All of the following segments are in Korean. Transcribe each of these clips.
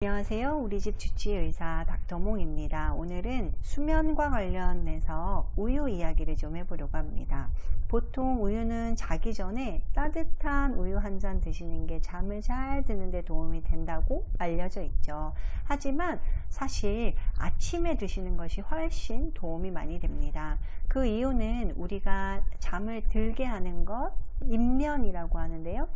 안녕하세요. 우리 집 주치의사 닥터몽입니다. 오늘은 수면과 관련해서 우유 이야기를 좀 해보려고 합니다. 보통 우유는 자기 전에 따뜻한 우유 한 잔 드시는 게 잠을 잘 드는 데 도움이 된다고 알려져 있죠. 하지만 사실 아침에 드시는 것이 훨씬 도움이 많이 됩니다. 그 이유는 우리가 잠을 들게 하는 것, 입면이라고 하는데요.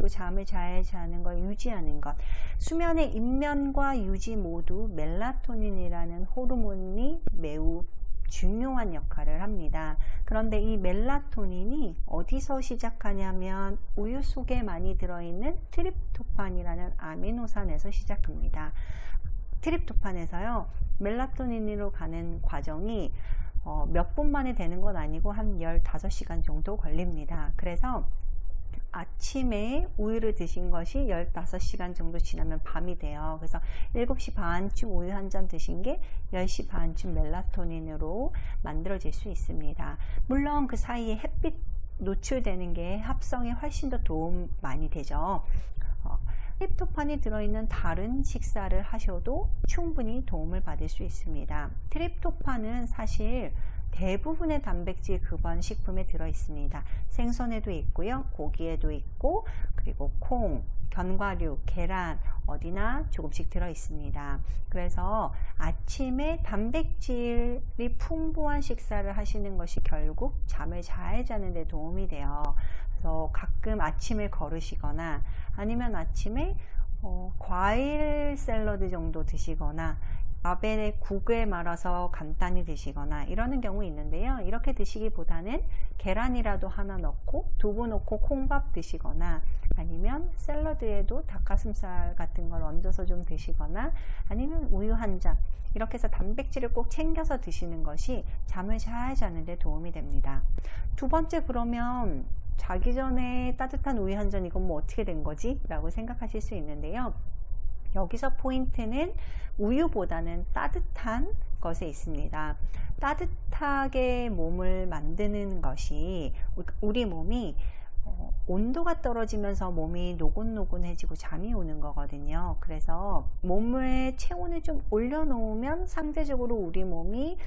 잠을 잘 자는 걸 유지하는 것. 수면의 입면과 유지 모두 멜라토닌이라는 호르몬이 매우 중요한 역할을 합니다. 그런데 이 멜라토닌이 어디서 시작하냐면 우유 속에 많이 들어있는 트립토판이라는 아미노산에서 시작합니다. 트립토판에서요, 멜라토닌으로 가는 과정이 몇 분 만에 되는 건 아니고 한 15시간 정도 걸립니다. 그래서 아침에 우유를 드신 것이 15시간 정도 지나면 밤이 돼요. 그래서 7시 반쯤 우유 한 잔 드신 게 10시 반쯤 멜라토닌으로 만들어질 수 있습니다. 물론 그 사이에 햇빛 노출되는 게 합성에 훨씬 더 도움 많이 되죠. 트립토판이 들어있는 다른 식사를 하셔도 충분히 도움을 받을 수 있습니다. 트립토판은 사실 대부분의 단백질 기반 식품에 들어 있습니다. 생선에도 있고요, 고기에도 있고, 그리고 콩, 견과류, 계란 어디나 조금씩 들어 있습니다. 그래서 아침에 단백질이 풍부한 식사를 하시는 것이 결국 잠을 잘 자는 데 도움이 돼요. 그래서 가끔 아침을 거르시거나 아니면 아침에 과일 샐러드 정도 드시거나 라벨에 국을 말아서 간단히 드시거나 이러는 경우 있는데요. 이렇게 드시기보다는 계란이라도 하나 넣고 두부 넣고 콩밥 드시거나 아니면 샐러드에도 닭가슴살 같은 걸 얹어서 좀 드시거나 아니면 우유 한 잔 이렇게 해서 단백질을 꼭 챙겨서 드시는 것이 잠을 잘 자는 데 도움이 됩니다. 두 번째, 그러면 자기 전에 따뜻한 우유 한 잔 이건 뭐 어떻게 된 거지? 라고 생각하실 수 있는데요. 여기서 포인트는 우유보다는 따뜻한 것에 있습니다. 따뜻하게 몸을 만드는 것이 우리 몸이 온도가 떨어지면서 몸이 노곤노곤해지고 잠이 오는 거거든요. 그래서 몸의 체온을 좀 올려놓으면 상대적으로 우리 몸이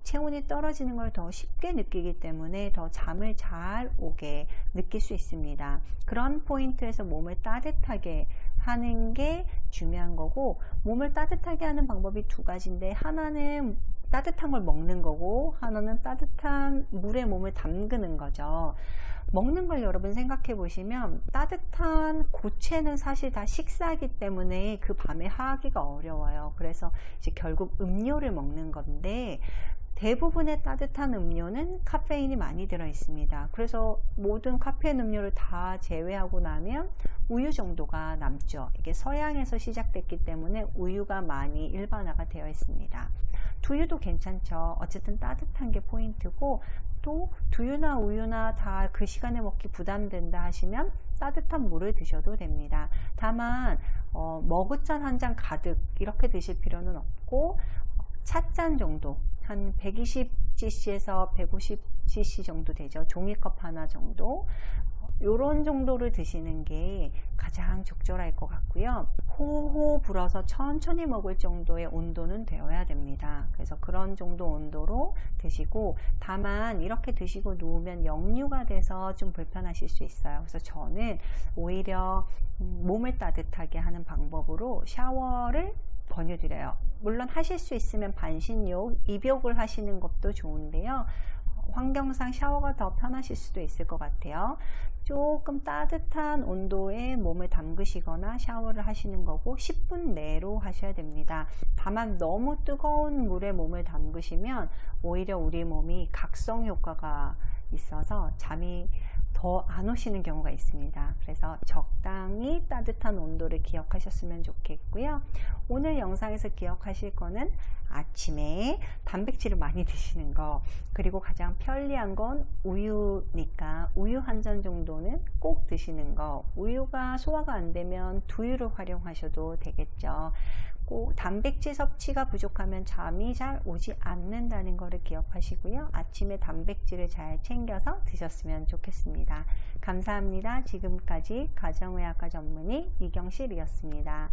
체온이 떨어지는 걸 더 쉽게 느끼기 때문에 더 잠을 잘 오게 느낄 수 있습니다. 그런 포인트에서 몸을 따뜻하게 하는 게 중요한 거고, 몸을 따뜻하게 하는 방법이 두 가지인데 하나는 따뜻한 걸 먹는 거고 하나는 따뜻한 물에 몸을 담그는 거죠. 먹는 걸 여러분 생각해 보시면 따뜻한 고체는 사실 다 식사이기 때문에 그 밤에 하기가 어려워요. 그래서 이제 결국 음료를 먹는 건데 대부분의 따뜻한 음료는 카페인이 많이 들어 있습니다. 그래서 모든 카페인 음료를 다 제외하고 나면 우유 정도가 남죠. 이게 서양에서 시작됐기 때문에 우유가 많이 일반화가 되어 있습니다. 두유도 괜찮죠. 어쨌든 따뜻한 게 포인트고, 또 두유나 우유나 다 그 시간에 먹기 부담된다 하시면 따뜻한 물을 드셔도 됩니다. 다만 머그잔 한 잔 가득 이렇게 드실 필요는 없고, 찻잔 정도 한 120cc에서 150cc 정도 되죠. 종이컵 하나 정도, 요런 정도를 드시는 게 가장 적절할 것 같고요. 호호 불어서 천천히 먹을 정도의 온도는 되어야 됩니다. 그래서 그런 정도 온도로 드시고, 다만 이렇게 드시고 누우면 역류가 돼서 좀 불편하실 수 있어요. 그래서 저는 오히려 몸을 따뜻하게 하는 방법으로 샤워를 권유드려요. 물론 하실 수 있으면 반신욕, 입욕을 하시는 것도 좋은데요. 환경상 샤워가 더 편하실 수도 있을 것 같아요. 조금 따뜻한 온도에 몸을 담그시거나 샤워를 하시는 거고 10분 내로 하셔야 됩니다. 다만 너무 뜨거운 물에 몸을 담그시면 오히려 우리 몸이 각성 효과가 있어서 잠이 더 안 오시는 경우가 있습니다. 그래서 적당히 따뜻한 온도를 기억하셨으면 좋겠고요. 오늘 영상에서 기억하실 거는 아침에 단백질을 많이 드시는 거, 그리고 가장 편리한 건 우유니까 우유 한 잔 정도는 꼭 드시는 거. 우유가 소화가 안 되면 두유를 활용하셔도 되겠죠. 꼭 단백질 섭취가 부족하면 잠이 잘 오지 않는다는 것을 기억하시고요. 아침에 단백질을 잘 챙겨서 드셨으면 좋겠습니다. 감사합니다. 지금까지 가정의학과 전문의 이경실이었습니다.